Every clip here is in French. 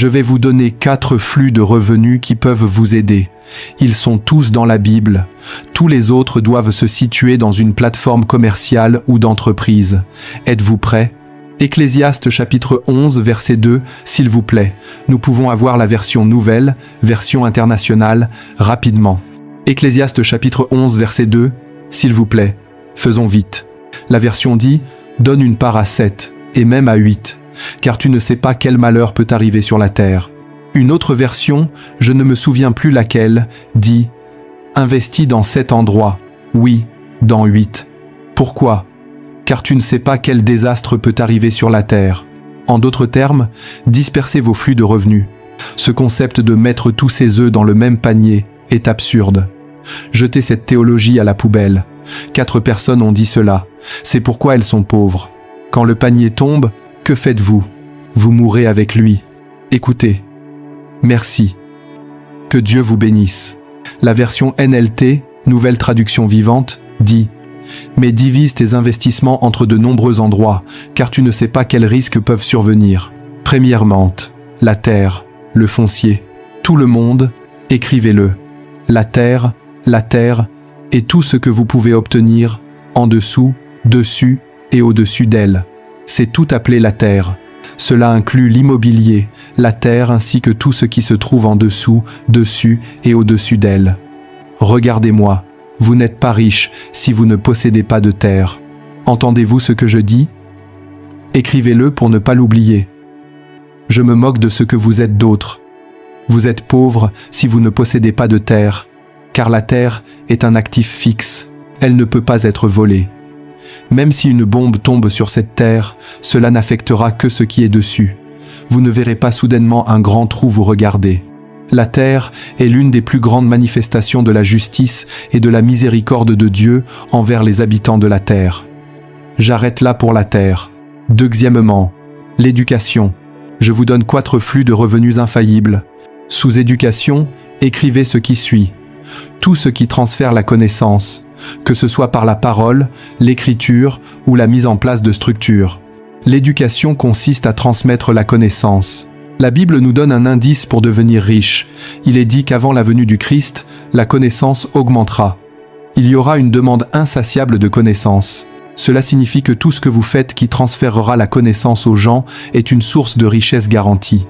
Je vais vous donner 4 flux de revenus qui peuvent vous aider. Ils sont tous dans la Bible. Tous les autres doivent se situer dans une plateforme commerciale ou d'entreprise. Êtes-vous prêts ? Ecclésiaste chapitre 11 verset 2, s'il vous plaît. Nous pouvons avoir la version nouvelle, version internationale, rapidement. Ecclésiaste chapitre 11 verset 2, s'il vous plaît. Faisons vite. La version dit, donne une part à 7, et même à 8, car tu ne sais pas quel malheur peut arriver sur la terre. Une autre version, je ne me souviens plus laquelle, dit, investis dans 7 endroits, oui, dans 8. Pourquoi ? Car tu ne sais pas quel désastre peut arriver sur la terre. En d'autres termes, dispersez vos flux de revenus. Ce concept de mettre tous ses œufs dans le même panier est absurde. Jetez cette théologie à la poubelle. 4 personnes ont dit cela. C'est pourquoi elles sont pauvres. Quand le panier tombe, que faites-vous ? Vous mourrez avec lui. Écoutez. Merci. Que Dieu vous bénisse. La version NLT, Nouvelle Traduction Vivante, dit « Mais divise tes investissements entre de nombreux endroits, car tu ne sais pas quels risques peuvent survenir. Premièrement, la terre, le foncier. Tout le monde, écrivez-le. La terre, et tout ce que vous pouvez obtenir, en dessous, dessus et au-dessus d'elle. C'est tout appelé la terre. Cela inclut l'immobilier, la terre ainsi que tout ce qui se trouve en dessous, dessus et au-dessus d'elle. Regardez-moi, vous n'êtes pas riche si vous ne possédez pas de terre. Entendez-vous ce que je dis ? Écrivez-le pour ne pas l'oublier. Je me moque de ce que vous êtes d'autres. Vous êtes pauvre si vous ne possédez pas de terre, car la terre est un actif fixe. Elle ne peut pas être volée. Même si une bombe tombe sur cette terre, cela n'affectera que ce qui est dessus. Vous ne verrez pas soudainement un grand trou vous regarder. La terre est l'une des plus grandes manifestations de la justice et de la miséricorde de Dieu envers les habitants de la terre. J'arrête là pour la terre. Deuxièmement, l'éducation. Je vous donne 4 flux de revenus infaillibles. Sous éducation, écrivez ce qui suit. Tout ce qui transfère la connaissance, que ce soit par la parole, l'écriture ou la mise en place de structures. L'éducation consiste à transmettre la connaissance. La Bible nous donne un indice pour devenir riche. Il est dit qu'avant la venue du Christ, la connaissance augmentera. Il y aura une demande insatiable de connaissance. Cela signifie que tout ce que vous faites qui transférera la connaissance aux gens est une source de richesse garantie.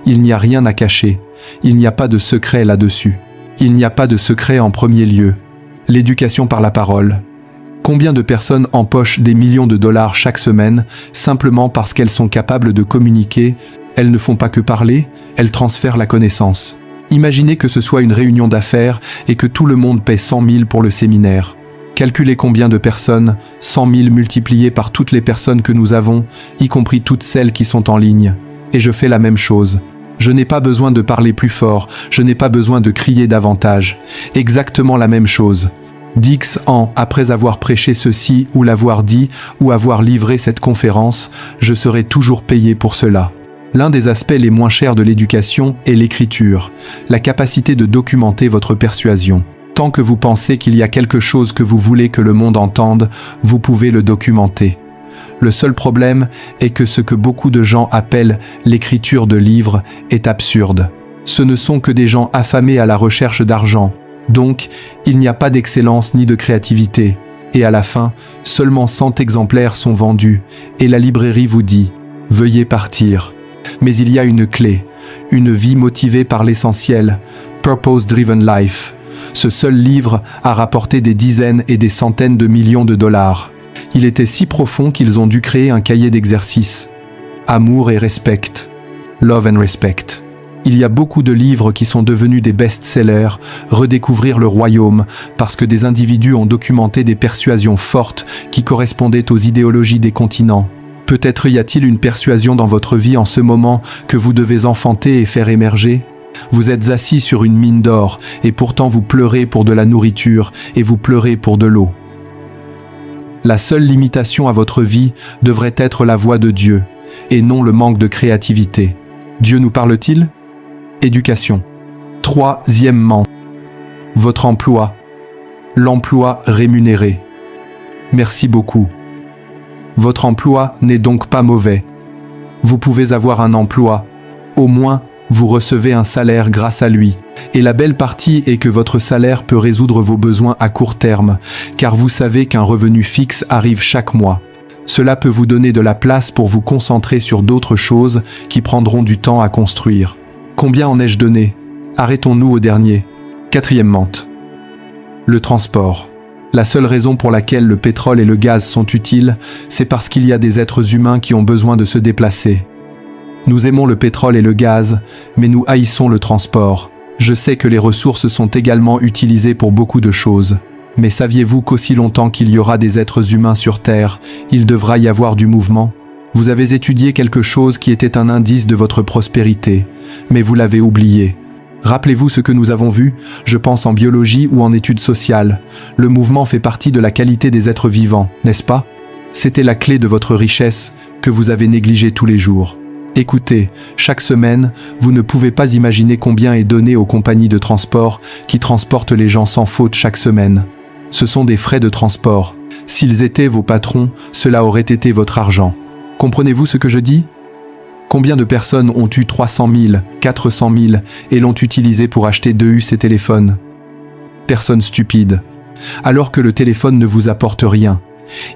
Il n'y a rien à cacher. Il n'y a pas de secret là-dessus. Il n'y a pas de secret en premier lieu. L'éducation par la parole. Combien de personnes empochent des millions de dollars chaque semaine simplement parce qu'elles sont capables de communiquer? Elles ne font pas que parler, elles transfèrent la connaissance. Imaginez que ce soit une réunion d'affaires et que tout le monde paie 100 000 pour le séminaire. Calculez combien de personnes, 100 000 multiplié par toutes les personnes que nous avons, y compris toutes celles qui sont en ligne. Et je fais la même chose. Je n'ai pas besoin de parler plus fort, je n'ai pas besoin de crier davantage. Exactement la même chose. Dix ans après avoir prêché ceci ou l'avoir dit ou avoir livré cette conférence, je serai toujours payé pour cela. L'un des aspects les moins chers de l'éducation est l'écriture, la capacité de documenter votre persuasion. Tant que vous pensez qu'il y a quelque chose que vous voulez que le monde entende, vous pouvez le documenter. Le seul problème est que ce que beaucoup de gens appellent l'écriture de livres est absurde. Ce ne sont que des gens affamés à la recherche d'argent. Donc, il n'y a pas d'excellence ni de créativité. Et à la fin, seulement 100 exemplaires sont vendus, et la librairie vous dit « Veuillez partir ». Mais il y a une clé, une vie motivée par l'essentiel, Purpose Driven Life. Ce seul livre a rapporté des dizaines et des centaines de millions de dollars. Il était si profond qu'ils ont dû créer un cahier d'exercices. Amour et respect. Love and respect. Il y a beaucoup de livres qui sont devenus des best-sellers, Redécouvrir le royaume, parce que des individus ont documenté des persuasions fortes qui correspondaient aux idéologies des continents. Peut-être y a-t-il une persuasion dans votre vie en ce moment que vous devez enfanter et faire émerger ? Vous êtes assis sur une mine d'or et pourtant vous pleurez pour de la nourriture et vous pleurez pour de l'eau. La seule limitation à votre vie devrait être la voix de Dieu et non le manque de créativité. Dieu nous parle-t-il ? Éducation. Troisièmement, votre emploi. L'emploi rémunéré. Merci beaucoup. Votre emploi n'est donc pas mauvais. Vous pouvez avoir un emploi, au moins Vous recevez un salaire grâce à lui. Et la belle partie est que votre salaire peut résoudre vos besoins à court terme, car vous savez qu'un revenu fixe arrive chaque mois. Cela peut vous donner de la place pour vous concentrer sur d'autres choses qui prendront du temps à construire. Combien en ai-je donné? Arrêtons-nous au dernier. Quatrièmement, le transport. La seule raison pour laquelle le pétrole et le gaz sont utiles, c'est parce qu'il y a des êtres humains qui ont besoin de se déplacer. Nous aimons le pétrole et le gaz, mais nous haïssons le transport. Je sais que les ressources sont également utilisées pour beaucoup de choses. Mais saviez-vous qu'aussi longtemps qu'il y aura des êtres humains sur Terre, il devra y avoir du mouvement? Vous avez étudié quelque chose qui était un indice de votre prospérité, mais vous l'avez oublié. Rappelez-vous ce que nous avons vu, je pense en biologie ou en études sociales. Le mouvement fait partie de la qualité des êtres vivants, n'est-ce pas? C'était la clé de votre richesse que vous avez négligée tous les jours. Écoutez, chaque semaine, vous ne pouvez pas imaginer combien est donné aux compagnies de transport qui transportent les gens sans faute chaque semaine. Ce sont des frais de transport. S'ils étaient vos patrons, cela aurait été votre argent. Comprenez-vous ce que je dis? Combien de personnes ont eu 300 000, 400 000 et l'ont utilisé pour acheter 2 US et téléphones? Personne stupide. Alors que le téléphone ne vous apporte rien.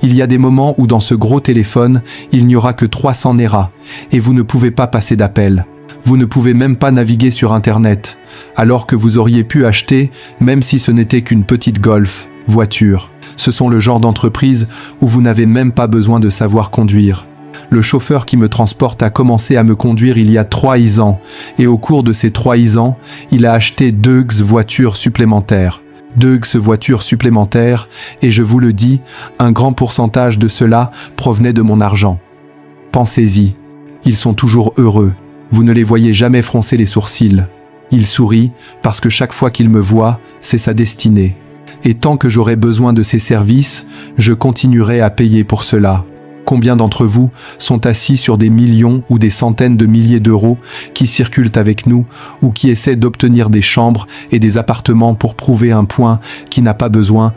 Il y a des moments où dans ce gros téléphone, il n'y aura que 300 Naira et vous ne pouvez pas passer d'appel. Vous ne pouvez même pas naviguer sur Internet, alors que vous auriez pu acheter, même si ce n'était qu'une petite Golf, voiture. Ce sont le genre d'entreprise où vous n'avez même pas besoin de savoir conduire. Le chauffeur qui me transporte a commencé à me conduire il y a 3 ans, et au cours de ces 3 ans, il a acheté 2 voitures supplémentaires. 2 voitures supplémentaires, et je vous le dis, un grand pourcentage de cela provenait de mon argent. Pensez-y, ils sont toujours heureux. Vous ne les voyez jamais froncer les sourcils. Il sourit parce que chaque fois qu'il me voit, c'est sa destinée. Et tant que j'aurai besoin de ses services, je continuerai à payer pour cela. Combien d'entre vous sont assis sur des millions ou des centaines de milliers d'euros qui circulent avec nous ou qui essaient d'obtenir des chambres et des appartements pour prouver un point qui n'a pas besoin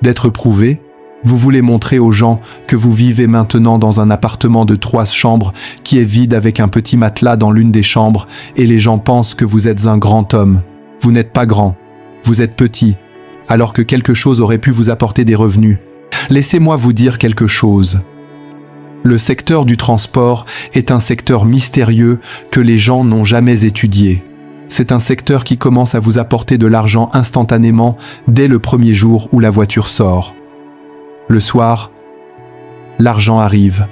d'être prouvé? Vous voulez montrer aux gens que vous vivez maintenant dans un appartement de 3 chambres qui est vide avec un petit matelas dans l'une des chambres et les gens pensent que vous êtes un grand homme. Vous n'êtes pas grand, vous êtes petit, alors que quelque chose aurait pu vous apporter des revenus. Laissez-moi vous dire quelque chose. Le secteur du transport est un secteur mystérieux que les gens n'ont jamais étudié. C'est un secteur qui commence à vous apporter de l'argent instantanément dès le premier jour où la voiture sort. Le soir, l'argent arrive.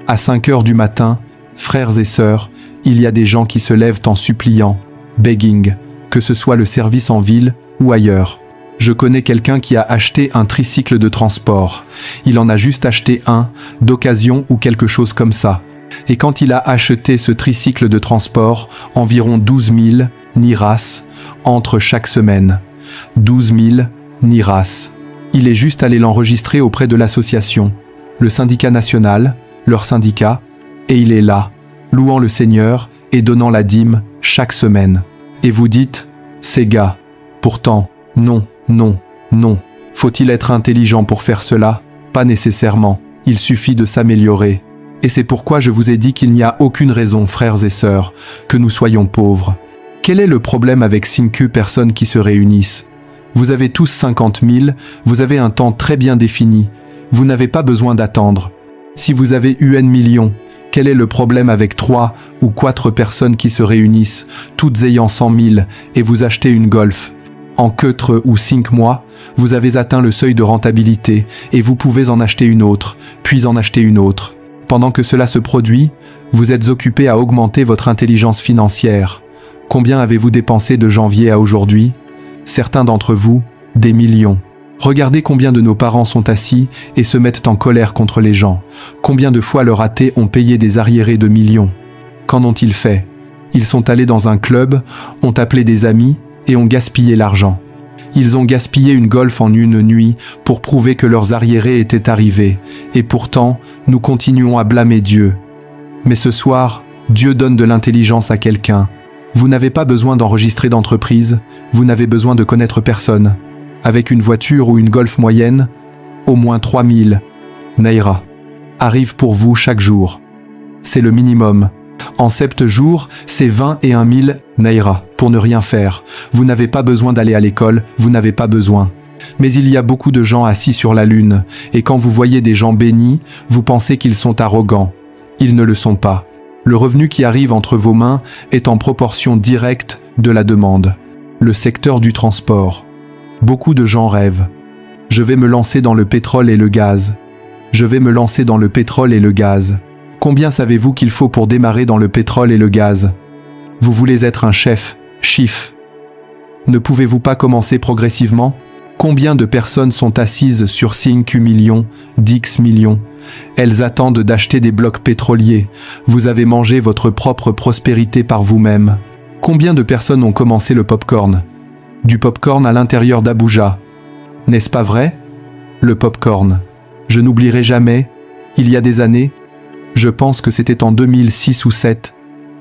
À 5 heures du matin, frères et sœurs, il y a des gens qui se lèvent en suppliant, begging, que ce soit le service en ville ou ailleurs. Je connais quelqu'un qui a acheté un tricycle de transport. Il en a juste acheté un, d'occasion ou quelque chose comme ça. Et quand il a acheté ce tricycle de transport, environ 12 000 Niras entre chaque semaine. 12 000 Niras. Il est juste allé l'enregistrer auprès de l'association, le syndicat national, leur syndicat, et il est là, louant le Seigneur et donnant la dîme chaque semaine. Et vous dites, ces gars, pourtant, non. Non, non. Faut-il être intelligent pour faire cela? Pas nécessairement. Il suffit de s'améliorer. Et c'est pourquoi je vous ai dit qu'il n'y a aucune raison, frères et sœurs, que nous soyons pauvres. Quel est le problème avec 5 personnes qui se réunissent? Vous avez tous 50 000, vous avez un temps très bien défini. Vous n'avez pas besoin d'attendre. Si vous avez eu 1 million, quel est le problème avec 3 ou 4 personnes qui se réunissent, toutes ayant 100 000, et vous achetez une Golf? En 4 ou 5 mois, vous avez atteint le seuil de rentabilité et vous pouvez en acheter une autre, puis en acheter une autre. Pendant que cela se produit, vous êtes occupé à augmenter votre intelligence financière. Combien avez-vous dépensé de janvier à aujourd'hui? Certains d'entre vous, des millions. Regardez combien de nos parents sont assis et se mettent en colère contre les gens. Combien de fois leurs athées ont payé des arriérés de millions? Qu'en ont-ils fait? Ils sont allés dans un club, ont appelé des amis, et ont gaspillé l'argent. Ils ont gaspillé une Golf en une nuit pour prouver que leurs arriérés étaient arrivés, et pourtant, nous continuons à blâmer Dieu. Mais ce soir, Dieu donne de l'intelligence à quelqu'un. Vous n'avez pas besoin d'enregistrer d'entreprise, vous n'avez besoin de connaître personne. Avec une voiture ou une Golf moyenne, au moins 3000 Naira arrivent pour vous chaque jour. C'est le minimum. En 7 jours, c'est 21 000 naira pour ne rien faire. Vous n'avez pas besoin d'aller à l'école, vous n'avez pas besoin. Mais il y a beaucoup de gens assis sur la lune, et quand vous voyez des gens bénis, vous pensez qu'ils sont arrogants. Ils ne le sont pas. Le revenu qui arrive entre vos mains est en proportion directe de la demande. Le secteur du transport. Beaucoup de gens rêvent. Je vais me lancer dans le pétrole et le gaz. Je vais me lancer dans le pétrole et le gaz. Combien savez-vous qu'il faut pour démarrer dans le pétrole et le gaz? Vous voulez être un chef, chiffre. Ne pouvez-vous pas commencer progressivement? Combien de personnes sont assises sur 5 millions, 10 millions? Elles attendent d'acheter des blocs pétroliers. Vous avez mangé votre propre prospérité par vous-même. Combien de personnes ont commencé le popcorn? Du popcorn à l'intérieur d'Abuja. N'est-ce pas vrai? Le popcorn. Je n'oublierai jamais, il y a des années, je pense que c'était en 2006 ou 2007,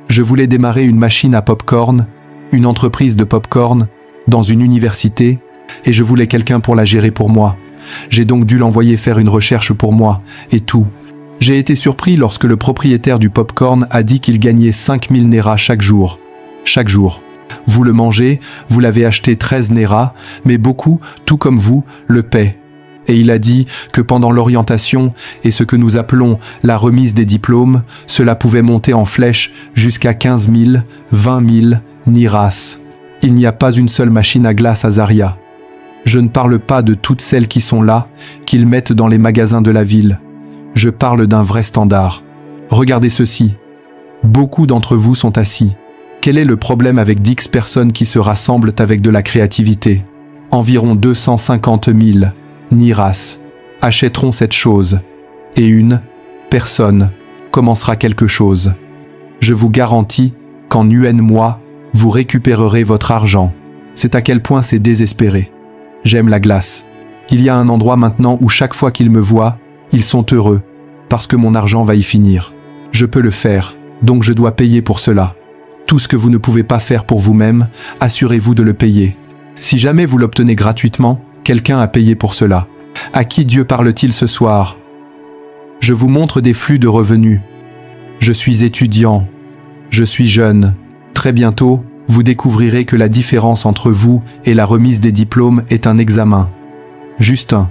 je voulais démarrer une machine à popcorn, une entreprise de popcorn, dans une université, et je voulais quelqu'un pour la gérer pour moi. J'ai donc dû l'envoyer faire une recherche pour moi, et tout. J'ai été surpris lorsque le propriétaire du popcorn a dit qu'il gagnait 5000 naira chaque jour. Chaque jour. Vous le mangez, vous l'avez acheté 13 naira, mais beaucoup, tout comme vous, le paient. Et il a dit que pendant l'orientation et ce que nous appelons la remise des diplômes, cela pouvait monter en flèche jusqu'à 15 000, 20 000 niras. Il n'y a pas une seule machine à glace à Zaria. Je ne parle pas de toutes celles qui sont là, qu'ils mettent dans les magasins de la ville. Je parle d'un vrai standard. Regardez ceci. Beaucoup d'entre vous sont assis. Quel est le problème avec 10 personnes qui se rassemblent avec de la créativité? Environ 250 000 niras achèteront cette chose, et une personne commencera quelque chose. Je vous garantis qu'en UN mois, vous récupérerez votre argent. C'est à quel point c'est désespéré. J'aime la glace. Il y a un endroit maintenant où chaque fois qu'ils me voient, ils sont heureux, parce que mon argent va y finir. Je peux le faire, donc je dois payer pour cela. Tout ce que vous ne pouvez pas faire pour vous-même, assurez-vous de le payer. Si jamais vous l'obtenez gratuitement, quelqu'un a payé pour cela. À qui Dieu parle-t-il ce soir? Je vous montre des flux de revenus. Je suis étudiant. Je suis jeune. Très bientôt, vous découvrirez que la différence entre vous et la remise des diplômes est un examen. Justin,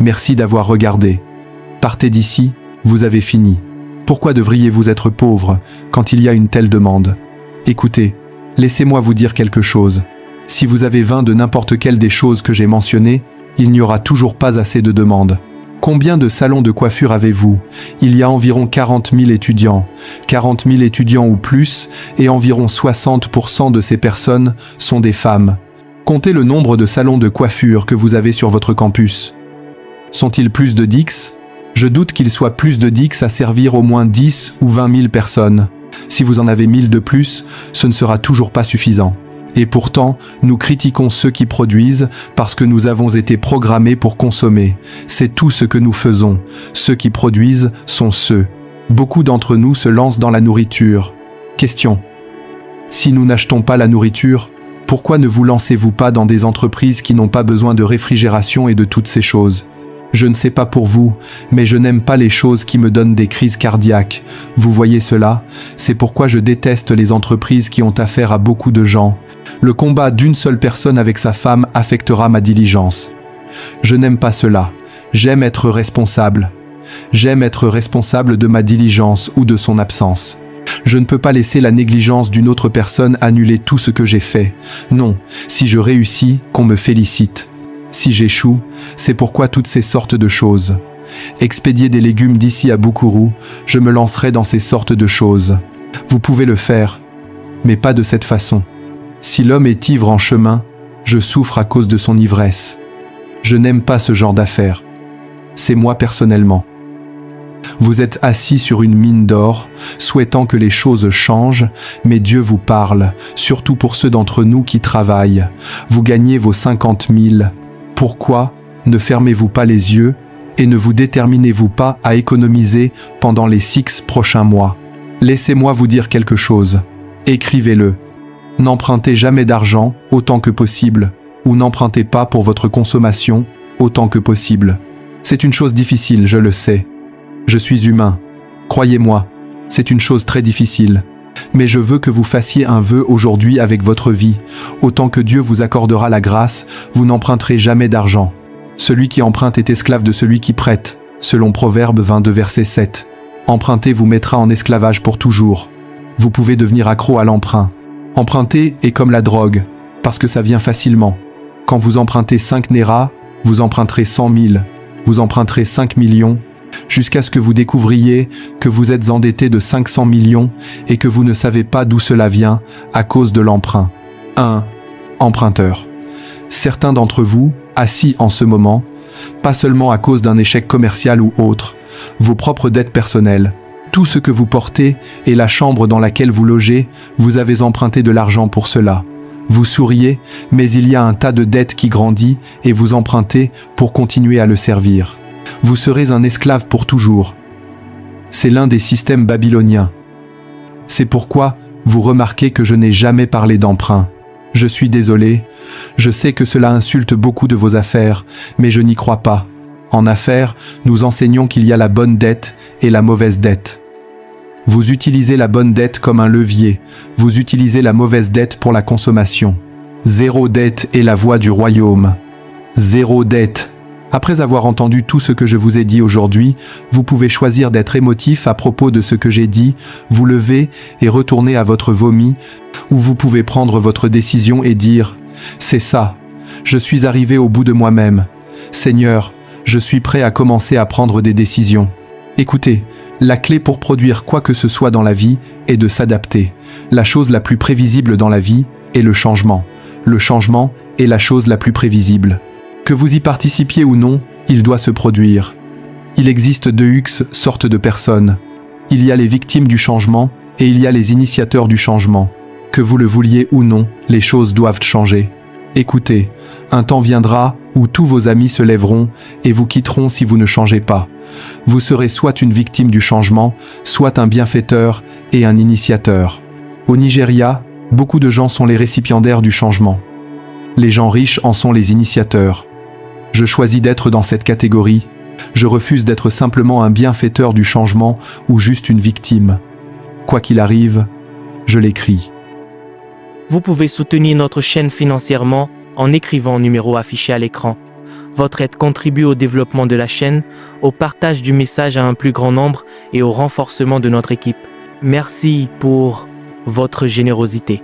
merci d'avoir regardé. Partez d'ici, vous avez fini. Pourquoi devriez-vous être pauvre quand il y a une telle demande? Écoutez, laissez-moi vous dire quelque chose. Si vous avez 20 de n'importe quelle des choses que j'ai mentionnées, il n'y aura toujours pas assez de demandes. Combien de salons de coiffure avez-vous? Il y a environ 40 000 étudiants. 40 000 étudiants ou plus, et environ 60% de ces personnes sont des femmes. Comptez le nombre de salons de coiffure que vous avez sur votre campus. Sont-ils plus de 10? Je doute qu'il soit plus de 10 à servir au moins 10 ou 20 000 personnes. Si vous en avez 1000 de plus, ce ne sera toujours pas suffisant. Et pourtant, nous critiquons ceux qui produisent parce que nous avons été programmés pour consommer. C'est tout ce que nous faisons. Ceux qui produisent sont ceux. Beaucoup d'entre nous se lancent dans la nourriture. Question. Si nous n'achetons pas la nourriture, pourquoi ne vous lancez-vous pas dans des entreprises qui n'ont pas besoin de réfrigération et de toutes ces choses? Je ne sais pas pour vous, mais je n'aime pas les choses qui me donnent des crises cardiaques. Vous voyez cela? C'est pourquoi je déteste les entreprises qui ont affaire à beaucoup de gens. Le combat d'une seule personne avec sa femme affectera ma diligence. Je n'aime pas cela. J'aime être responsable. J'aime être responsable de ma diligence ou de son absence. Je ne peux pas laisser la négligence d'une autre personne annuler tout ce que j'ai fait. Non, si je réussis, qu'on me félicite. Si j'échoue, c'est pourquoi toutes ces sortes de choses. Expédier des légumes d'ici à Bukuru, je me lancerai dans ces sortes de choses. Vous pouvez le faire, mais pas de cette façon. Si l'homme est ivre en chemin, je souffre à cause de son ivresse. Je n'aime pas ce genre d'affaires. C'est moi personnellement. Vous êtes assis sur une mine d'or, souhaitant que les choses changent, mais Dieu vous parle, surtout pour ceux d'entre nous qui travaillent. Vous gagnez vos 50 000. Pourquoi ne fermez-vous pas les yeux et ne vous déterminez-vous pas à économiser pendant les 6 prochains mois? Laissez-moi vous dire quelque chose. Écrivez-le. N'empruntez jamais d'argent autant que possible, ou n'empruntez pas pour votre consommation autant que possible. C'est une chose difficile, je le sais. Je suis humain. Croyez-moi, C'est une chose très difficile. Mais je veux que vous fassiez un vœu aujourd'hui avec votre vie. Autant que Dieu vous accordera la grâce, vous n'emprunterez jamais d'argent. Celui qui emprunte est esclave de celui qui prête, selon Proverbe 22 verset 7. Emprunter vous mettra en esclavage pour toujours. Vous pouvez devenir accro à l'emprunt. Emprunter est comme la drogue, parce que ça vient facilement. Quand vous empruntez 5 Néra, vous emprunterez 100 000, vous emprunterez 5 millions, jusqu'à ce que vous découvriez que vous êtes endetté de 500 millions et que vous ne savez pas d'où cela vient à cause de l'emprunt. 1. Emprunteur. Certains d'entre vous, assis en ce moment, pas seulement à cause d'un échec commercial ou autre, vos propres dettes personnelles, tout ce que vous portez et la chambre dans laquelle vous logez, vous avez emprunté de l'argent pour cela. Vous souriez, mais il y a un tas de dettes qui grandit et vous empruntez pour continuer à le servir. Vous serez un esclave pour toujours. C'est l'un des systèmes babyloniens. C'est pourquoi vous remarquez que je n'ai jamais parlé d'emprunt. Je suis désolé, je sais que cela insulte beaucoup de vos affaires, mais je n'y crois pas. En affaires, nous enseignons qu'il y a la bonne dette et la mauvaise dette. Vous utilisez la bonne dette comme un levier, vous utilisez la mauvaise dette pour la consommation. Zéro dette est la voie du royaume. Zéro dette. Après avoir entendu tout ce que je vous ai dit aujourd'hui, vous pouvez choisir d'être émotif à propos de ce que j'ai dit, vous lever et retourner à votre vomi, ou vous pouvez prendre votre décision et dire « C'est ça, je suis arrivé au bout de moi-même. Seigneur, je suis prêt à commencer à prendre des décisions. » Écoutez, la clé pour produire quoi que ce soit dans la vie est de s'adapter. La chose la plus prévisible dans la vie est le changement. Le changement est la chose la plus prévisible. Que vous y participiez ou non, il doit se produire. Il existe deux sortes de personnes. Il y a les victimes du changement et il y a les initiateurs du changement. Que vous le vouliez ou non, les choses doivent changer. Écoutez, un temps viendra où tous vos amis se lèveront et vous quitteront si vous ne changez pas. Vous serez soit une victime du changement, soit un bienfaiteur et un initiateur. Au Nigeria, beaucoup de gens sont les récipiendaires du changement. Les gens riches en sont les initiateurs. Je choisis d'être dans cette catégorie. Je refuse d'être simplement un bienfaiteur du changement ou juste une victime. Quoi qu'il arrive, je l'écris. Vous pouvez soutenir notre chaîne financièrement en écrivant au numéro affiché à l'écran. Votre aide contribue au développement de la chaîne, au partage du message à un plus grand nombre et au renforcement de notre équipe. Merci pour votre générosité.